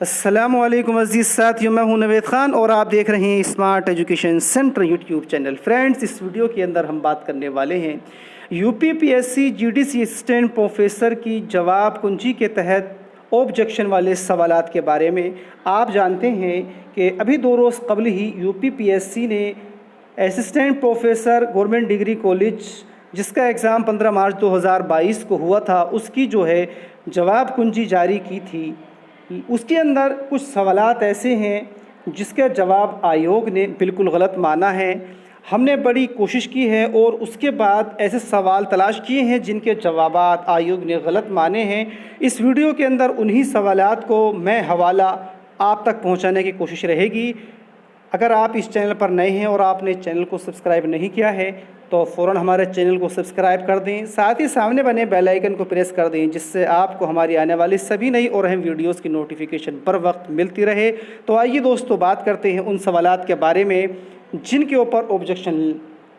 अस्सलामुअलैकुम अज़ीज़ साथियों, मैं हूं नवेद ख़ान और आप देख रहे हैं smart education centre YouTube channel. Friends, इस वीडियो के अंदर हम बात करने वाले हैं यूपीपीएससी जीडीसी असिस्टेंट प्रोफेसर की जवाब कुंजी के तहत ऑब्जेक्शन वाले सवालात के बारे में। आप जानते हैं कि अभी 2 रोज़ कबल ही यूपीपीएससी ने assistant professor government degree college जिसका एग्ज़ाम 15 मार्च 2022 को हुआ था, उसकी जो है जवाब कुंजी जारी की थी। उसके अंदर कुछ सवालात ऐसे हैं जिसका जवाब आयोग ने बिल्कुल गलत माना है। हमने बड़ी कोशिश की है और उसके बाद ऐसे सवाल तलाश किए हैं जिनके जवाबात आयोग ने गलत माने हैं। इस वीडियो के अंदर उन्हीं सवालात को मैं हवाला आप तक पहुंचाने की कोशिश रहेगी। अगर आप इस चैनल पर नए हैं और आपने चैनल को सब्सक्राइब नहीं किया है तो फ़ौरन हमारे चैनल को सब्सक्राइब कर दें, साथ ही सामने बने बेल आइकन को प्रेस कर दें जिससे आपको हमारी आने वाली सभी नई और अहम वीडियोस की नोटिफिकेशन पर वक्त मिलती रहे। तो आइए दोस्तों, बात करते हैं उन सवालात के बारे में जिनके ऊपर ऑब्जेक्शन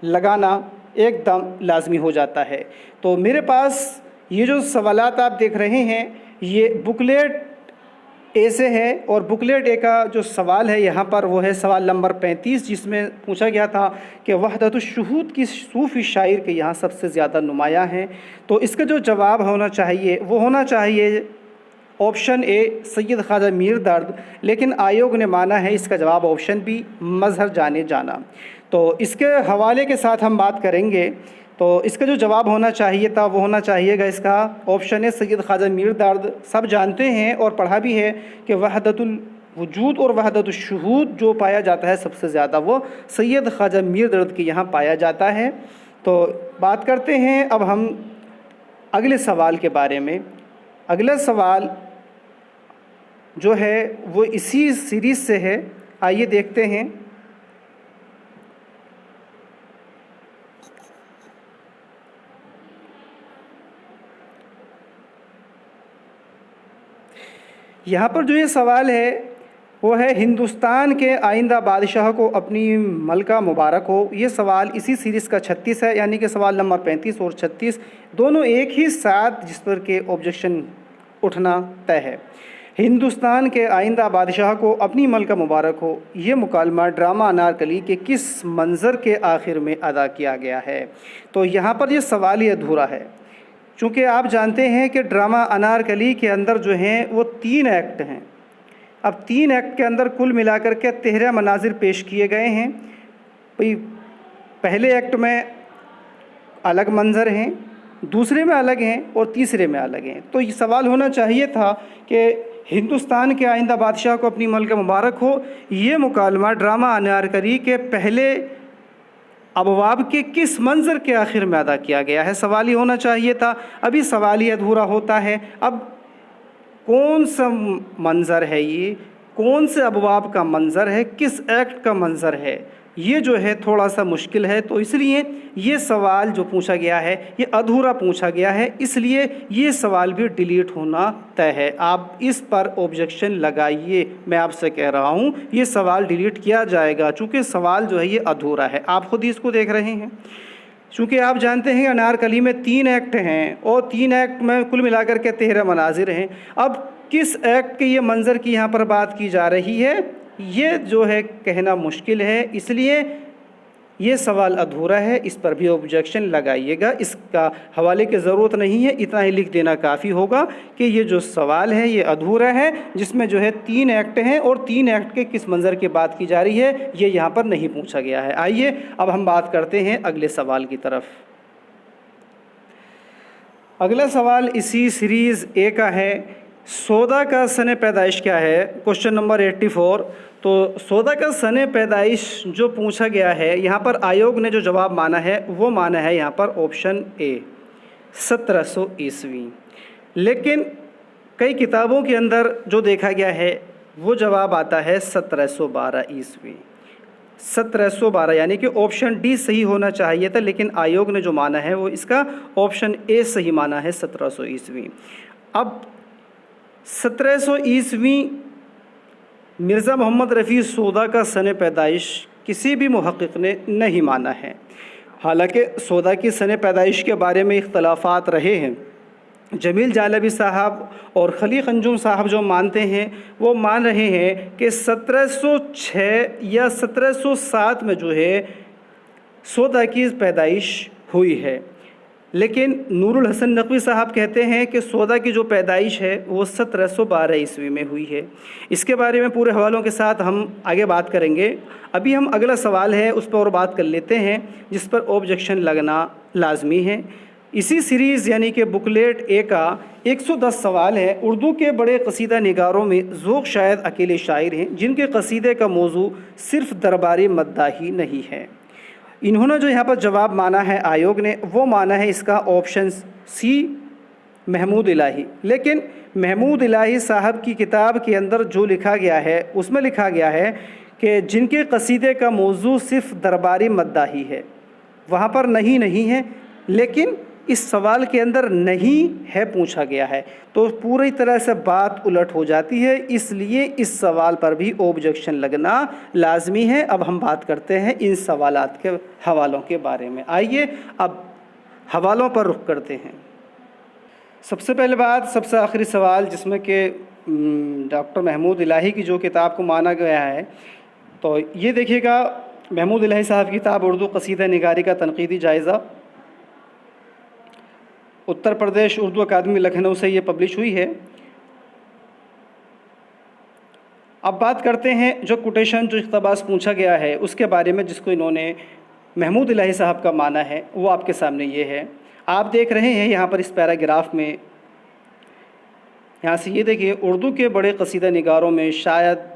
लगाना एकदम लाजमी हो जाता है। तो मेरे पास ये जो सवालात आप देख रहे हैं ये बुकलेट ए से है और बुकलेट ए का जो सवाल है यहाँ पर वो है सवाल नंबर 35, जिसमें पूछा गया था कि वहदतुश्शुहूद की सूफ़ी शायर के यहाँ सबसे ज़्यादा नुमायाँ हैं। तो इसका जो जवाब होना चाहिए वो होना चाहिए ऑप्शन ए सैयद ख्वाजा मीर दर्द, लेकिन आयोग ने माना है इसका जवाब ऑप्शन बी मज़हर जाने जाना। तो इसके हवाले के साथ हम बात करेंगे। तो इसका जो जवाब होना चाहिए था वो होना चाहिएगा इसका ऑप्शन है सैयद ख्वाजा मीर दर्द। सब जानते हैं और पढ़ा भी है कि वहदतुल वजूद और वहदतुश्शुहूद जो पाया जाता है सबसे ज़्यादा वो सैयद ख्वाजा मीर दर्द के यहाँ पाया जाता है। तो बात करते हैं अब हम अगले सवाल के बारे में। अगला सवाल जो है वो इसी सीरीज़ से है, आइए देखते हैं। यहाँ पर जो ये सवाल है वो है हिंदुस्तान के आइंदा बादशाह को अपनी मलका मुबारक हो। ये सवाल इसी सीरीज़ का 36 है, यानी कि सवाल नंबर 35 और 36 दोनों एक ही साथ जिस पर के ऑब्जेक्शन उठना तय है। हिंदुस्तान के आइंदा बादशाह को अपनी मलका मुबारक हो, ये मुकालमा ड्रामा अनारकली के किस मंज़र के आखिर में अदा किया गया है। तो यहाँ पर ये सवाल ही अधूरा है, चूँकि आप जानते हैं कि ड्रामा अनारकली के अंदर जो हैं वो 3 एक्ट हैं। अब 3 एक्ट के अंदर कुल मिलाकर के 13 मनाजिर पेश किए गए हैं। भाई पहले एक्ट में अलग मंज़र हैं, दूसरे में अलग हैं और तीसरे में अलग हैं। तो ये सवाल होना चाहिए था कि हिंदुस्तान के आइंदा बादशाह को अपनी मलका मुबारक हो, ये मुकालमा ड्रामा अनारकली के पहले अबवाब के किस मंज़र के आखिर में अदा किया गया है, सवाल ही होना चाहिए था। अभी सवाल ही अधूरा होता है। अब कौन सा मंज़र है, ये कौन से अबवाब का मंज़र है, किस एक्ट का मंज़र है, ये जो है थोड़ा सा मुश्किल है। तो इसलिए ये सवाल जो पूछा गया है ये अधूरा पूछा गया है, इसलिए ये सवाल भी डिलीट होना तय है। आप इस पर ऑब्जेक्शन लगाइए, मैं आपसे कह रहा हूँ ये सवाल डिलीट किया जाएगा चूँकि सवाल जो है ये अधूरा है। आप खुद ही इसको देख रहे हैं। चूँकि आप जानते हैं अनारकली में 3 एक्ट हैं और 3 एक्ट में कुल मिलाकर के 13 मनाजिर हैं। अब किस एक्ट के ये मंज़र की यहाँ पर बात की जा रही है ये जो है कहना मुश्किल है, इसलिए ये सवाल अधूरा है। इस पर भी ऑब्जेक्शन लगाइएगा। इसका हवाले की ज़रूरत नहीं है, इतना ही लिख देना काफ़ी होगा कि ये जो सवाल है ये अधूरा है, जिसमें जो है 3 एक्ट हैं और 3 एक्ट के किस मंज़र की बात की जा रही है ये यहाँ पर नहीं पूछा गया है। आइए अब हम बात करते हैं अगले सवाल की तरफ। अगला सवाल इसी सीरीज़ ए का है। सौदा का सन पैदाइश क्या है, क्वेश्चन नंबर 84। तो सौदा का सन पैदाइश जो पूछा गया है यहाँ पर आयोग ने जो जवाब माना है वो माना है यहाँ पर ऑप्शन ए 1700 ईस्वी। लेकिन कई किताबों के अंदर जो देखा गया है वो जवाब आता है 1712 ईस्वी। 1712 यानी कि ऑप्शन डी सही होना चाहिए था, लेकिन आयोग ने जो माना है वो इसका ऑप्शन ए सही माना है 1700 ईस्वी। अब 1700 ईस्वी मिर्ज़ा मोहम्मद रफ़ी सौदा का सन पैदाइश किसी भी मुहक़्क़िक़ ने नहीं माना है। हालांकि सौदा की सन पैदाइश के बारे में इख्तलाफात रहे हैं, जमील जालबी साहब और खलीक अंजुम साहब जो मानते हैं वो मान रहे हैं कि 1706 या 1707 में जो है सौदा की पैदाइश हुई है। लेकिन नूरुल हसन नकवी साहब कहते हैं कि सौदा की जो पैदाइश है वो 1712 ईस्वी में हुई है। इसके बारे में पूरे हवालों के साथ हम आगे बात करेंगे। अभी हम अगला सवाल है उस पर और बात कर लेते हैं जिस पर ऑब्जेक्शन लगना लाजमी है। इसी सीरीज़ यानी कि बुकलेट ए का 110 सवाल है। उर्दू के बड़े कसीदा निगारों में ज़ोक़ शायद अकेले शायर हैं जिनके कसीदे का मौजू सिर्फ़ दरबारी मद्दाही नहीं है। इन्होंने जो यहाँ पर जवाब माना है आयोग ने वो माना है इसका ऑप्शन सी महमूद इलाही। लेकिन महमूद इलाही साहब की किताब के अंदर जो लिखा गया है उसमें लिखा गया है कि जिनके कसीदे का मौजू सिर्फ़ दरबारी मद्दाही है, वहाँ पर नहीं है, लेकिन इस सवाल के अंदर नहीं है पूछा गया है, तो पूरी तरह से बात उलट हो जाती है। इसलिए इस सवाल पर भी ऑब्जेक्शन लगना लाजमी है। अब हम बात करते हैं इन सवालात के हवालों के बारे में। आइए अब हवालों पर रुख करते हैं। सबसे पहले बात, सबसे आखिरी सवाल जिसमें कि डॉक्टर महमूद इलाही की जो किताब को माना गया है, तो ये देखिएगा महमूद इलाही साहब की किताब उर्दू कसीदा निगारी का तनकीदी जायज़ा, उत्तर प्रदेश उर्दू अकादमी लखनऊ से ये पब्लिश हुई है। अब बात करते हैं जो कोटेशन जो इक़्तिबास पूछा गया है उसके बारे में, जिसको इन्होंने महमूद इलाही साहब का माना है वो आपके सामने ये है। आप देख रहे हैं यहाँ पर इस पैराग्राफ में, यहाँ से ये देखिए, उर्दू के बड़े कसीदा निगारों में शायद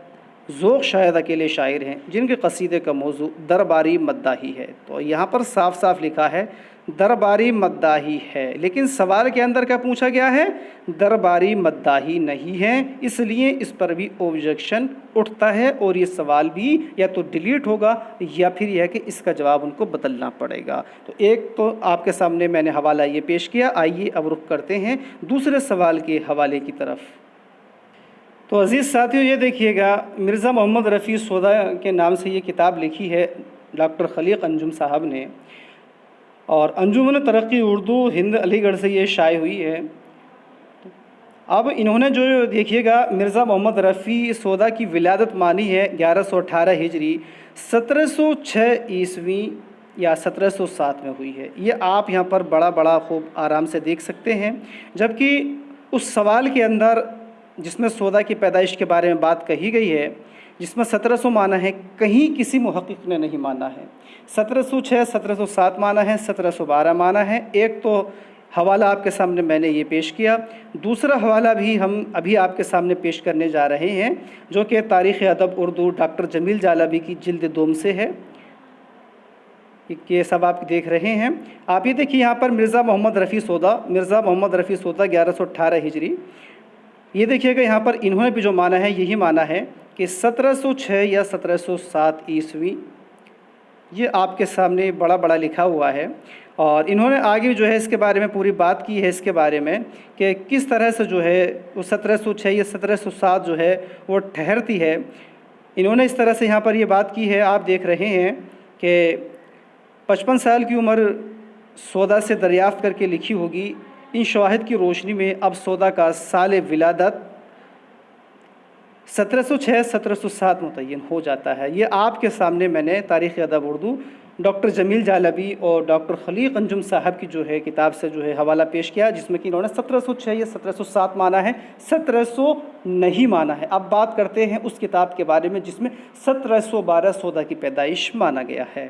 ज़ोक़ शायद अकेले शायर हैं जिनके कसीदे का मौजू दरबारी मद्दाही है। तो यहाँ पर साफ साफ लिखा है दरबारी मद्दाही है, लेकिन सवाल के अंदर क्या पूछा गया है, दरबारी मद्दाही नहीं है। इसलिए इस पर भी ऑब्जेक्शन उठता है और ये सवाल भी या तो डिलीट होगा या फिर यह कि इसका जवाब उनको बदलना पड़ेगा। तो एक तो आपके सामने मैंने हवाला ये पेश किया। आइए अब रुख करते हैं दूसरे सवाल के हवाले की तरफ। तो अज़ीज़ साथियों, ये देखिएगा मिर्ज़ा मोहम्मद रफ़ी सौदा के नाम से ये किताब लिखी है डॉक्टर खलीक अंजुम साहब ने, और अंजुमन तरक्की उर्दू हिंद अलीगढ़ से ये शाये हुई है। अब इन्होंने जो देखिएगा मिर्ज़ा मोहम्मद रफ़ी सौदा की विलादत मानी है 1118 हिजरी, 1706 ईस्वी या 1707 में हुई है। ये आप यहाँ पर बड़ा खूब आराम से देख सकते हैं। जबकि उस सवाल के अंदर जिसमें सौदा की पैदाइश के बारे में बात कही गई है, जिसमें 1700 माना है, कहीं किसी मुहक्किक ने नहीं माना है। 1706, 1707 माना है, 1712 माना है। एक तो हवाला आपके सामने मैंने ये पेश किया, दूसरा हवाला भी हम अभी आपके सामने पेश करने जा रहे हैं जो कि तारीख़ अदब उर्दू डॉक्टर जमील जालबी की जिल्द दोम से है। ये सब आप देख रहे हैं। आप ये देखिए यहाँ पर मिर्ज़ा मोहम्मद रफ़ी सौदा 1118 हिजरी। ये देखिएगा यहाँ पर इन्होंने भी जो माना है यही माना है कि 1706 या 1707 ईस्वी, ये आपके सामने बड़ा लिखा हुआ है। और इन्होंने आगे जो है इसके बारे में पूरी बात की है, इसके बारे में कि किस तरह से जो है वो 1706 या 1707 जो है वो ठहरती है। इन्होंने इस तरह से यहाँ पर ये बात की है, आप देख रहे हैं कि 55 साल की उम्र सौदा से दरियाफ़्त करके लिखी होगी। इन शवाहिद की रोशनी में अब सौदा का साल विलादत 1706-1707 मुतय्यन हो जाता है। ये आपके सामने मैंने तारीख़ अदब उर्दू डॉक्टर जमील जालबी और डॉक्टर खलीक अंजुम साहब की जो है किताब से जो है हवाला पेश किया, जिसमें कि इन्होंने 1706 या 1707 माना है, 1700 नहीं माना है। अब बात करते हैं उस किताब के बारे में जिसमें 1712 सौदा की पैदाइश माना गया है।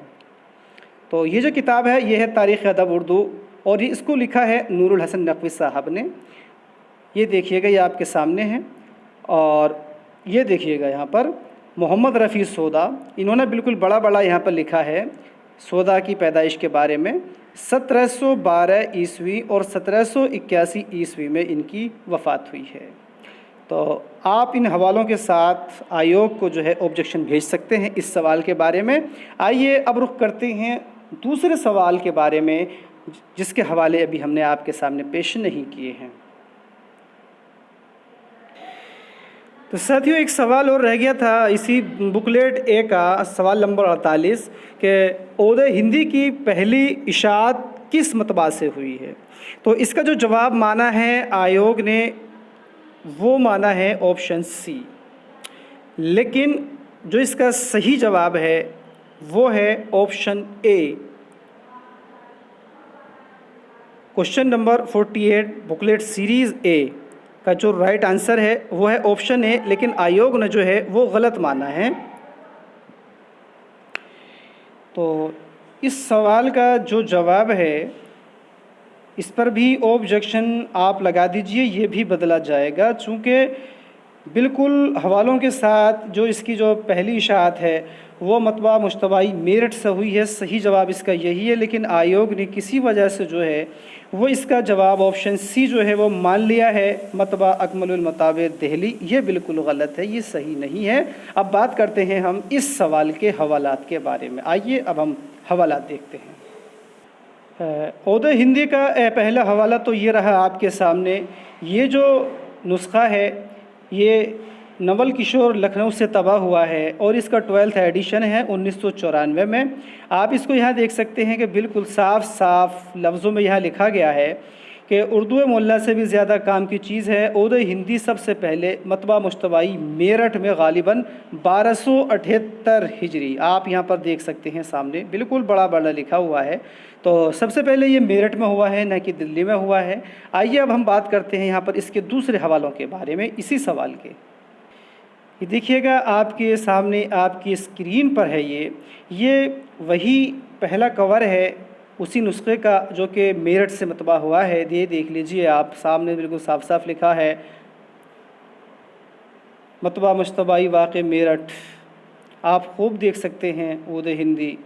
तो ये जो किताब है ये है तारीख़ अदब उर्दू, और ये इसको लिखा है नूरुल हसन नकवी साहब ने। ये देखिएगा, ये आपके सामने है। और ये देखिएगा यहाँ पर मोहम्मद रफ़ी सौदा, इन्होंने बिल्कुल बड़ा यहाँ पर लिखा है सौदा की पैदाइश के बारे में। 1712 ईस्वी और 1781 ईस्वी में इनकी वफ़ात हुई है। तो आप इन हवालों के साथ आयोग को जो है ऑब्जेक्शन भेज सकते हैं इस सवाल के बारे में। आइए अब रुख करते हैं दूसरे सवाल के बारे में जिसके हवाले अभी हमने आपके सामने पेश नहीं किए हैं। तो साथियों, एक सवाल और रह गया था इसी बुकलेट ए का, सवाल नंबर 48 के ओहदे हिंदी की पहली इशाअत किस मतबा से हुई है? तो इसका जो जवाब माना है आयोग ने वो माना है ऑप्शन सी, लेकिन जो इसका सही जवाब है वो है option A. Question number 48 booklet series A का जो राइट आंसर है वो है ऑप्शन ए, लेकिन आयोग ने जो है वो गलत माना है। तो इस सवाल का जो जवाब है इस पर भी ऑब्जेक्शन आप लगा दीजिए, ये भी बदला जाएगा, चूँकि बिल्कुल हवालों के साथ जो इसकी जो पहली इशाअत है वो मतबा मुश्तबाई मेरठ से हुई है। सही जवाब इसका यही है, लेकिन आयोग ने किसी वजह से जो है वो इसका जवाब ऑप्शन सी जो है वो मान लिया है, मतबा अकमलुल मताबिर दिल्ली। ये बिल्कुल गलत है, ये सही नहीं है। अब बात करते हैं हम इस सवाल के हवालात के बारे में। आइए अब हम हवालात देखते हैं। ओहदे हिंदी का पहला हवाला तो ये रहा आपके सामने। ये जो नुस्खा है ये नवल किशोर लखनऊ से तबाह हुआ है और इसका 12th एडिशन है 1994 में। आप इसको यहाँ देख सकते हैं कि बिल्कुल साफ साफ लफ्ज़ों में यहाँ लिखा गया है कि उर्दू मोल्ला से भी ज़्यादा काम की चीज़ है। ओहदे हिंदी सबसे पहले मतबा मुश्तबाई मेरठ में गालिबन 1278 हिजरी। आप यहाँ पर देख सकते हैं सामने बिल्कुल बड़ा बड़ा लिखा हुआ है। तो सबसे पहले ये मेरठ में हुआ है, न कि दिल्ली में हुआ है। आइए अब हम बात करते हैं यहाँ पर इसके दूसरे हवालों के बारे में, इसी सवाल के। ये देखिएगा आपके सामने आपकी स्क्रीन पर है, ये वही पहला कवर है उसी नुस्खे का जो कि मेरठ से मतबा हुआ है। ये देख लीजिए आप सामने बिल्कुल साफ साफ लिखा है मतबा मुश्तबाई वाक़े मेरठ। आप खूब देख सकते हैं ओहदे हिंदी।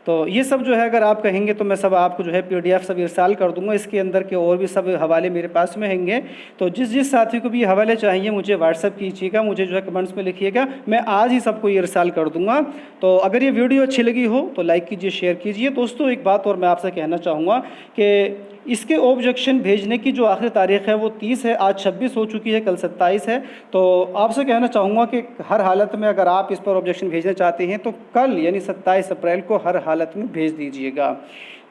तो ये सब जो है अगर आप कहेंगे तो मैं सब आपको जो है PDF सब इरसाल कर दूंगा। इसके अंदर के और भी सब हवाले मेरे पास में होंगे। तो जिस साथी को भी हवाले चाहिए मुझे व्हाट्सअप कीजिएगा, मुझे जो है कमेंट्स में लिखिएगा, मैं आज ही सबको इरसाल कर दूंगा। तो अगर ये वीडियो अच्छी लगी हो तो लाइक कीजिए, शेयर कीजिए। दोस्तों एक बात और मैं आपसे कहना चाहूँगा कि इसके ऑब्जेक्शन भेजने की जो आखिरी तारीख़ है वो 30 है, आज 26 हो चुकी है, कल 27 है। तो आपसे कहना चाहूँगा कि हर हालत में अगर आप इस पर ऑब्जेक्शन भेजना चाहते हैं तो कल यानी 27 अप्रैल को हर हालत में भेज दीजिएगा।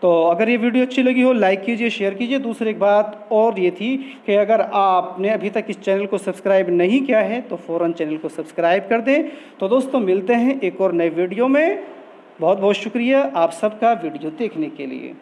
तो अगर ये वीडियो अच्छी लगी हो लाइक कीजिए, शेयर कीजिए। दूसरी एक बात और ये थी कि अगर आपने अभी तक इस चैनल को सब्सक्राइब नहीं किया है तो फ़ौरन चैनल को सब्सक्राइब कर दें। तो दोस्तों मिलते हैं एक और नए वीडियो में। बहुत बहुत शुक्रिया आप सबका वीडियो देखने के लिए।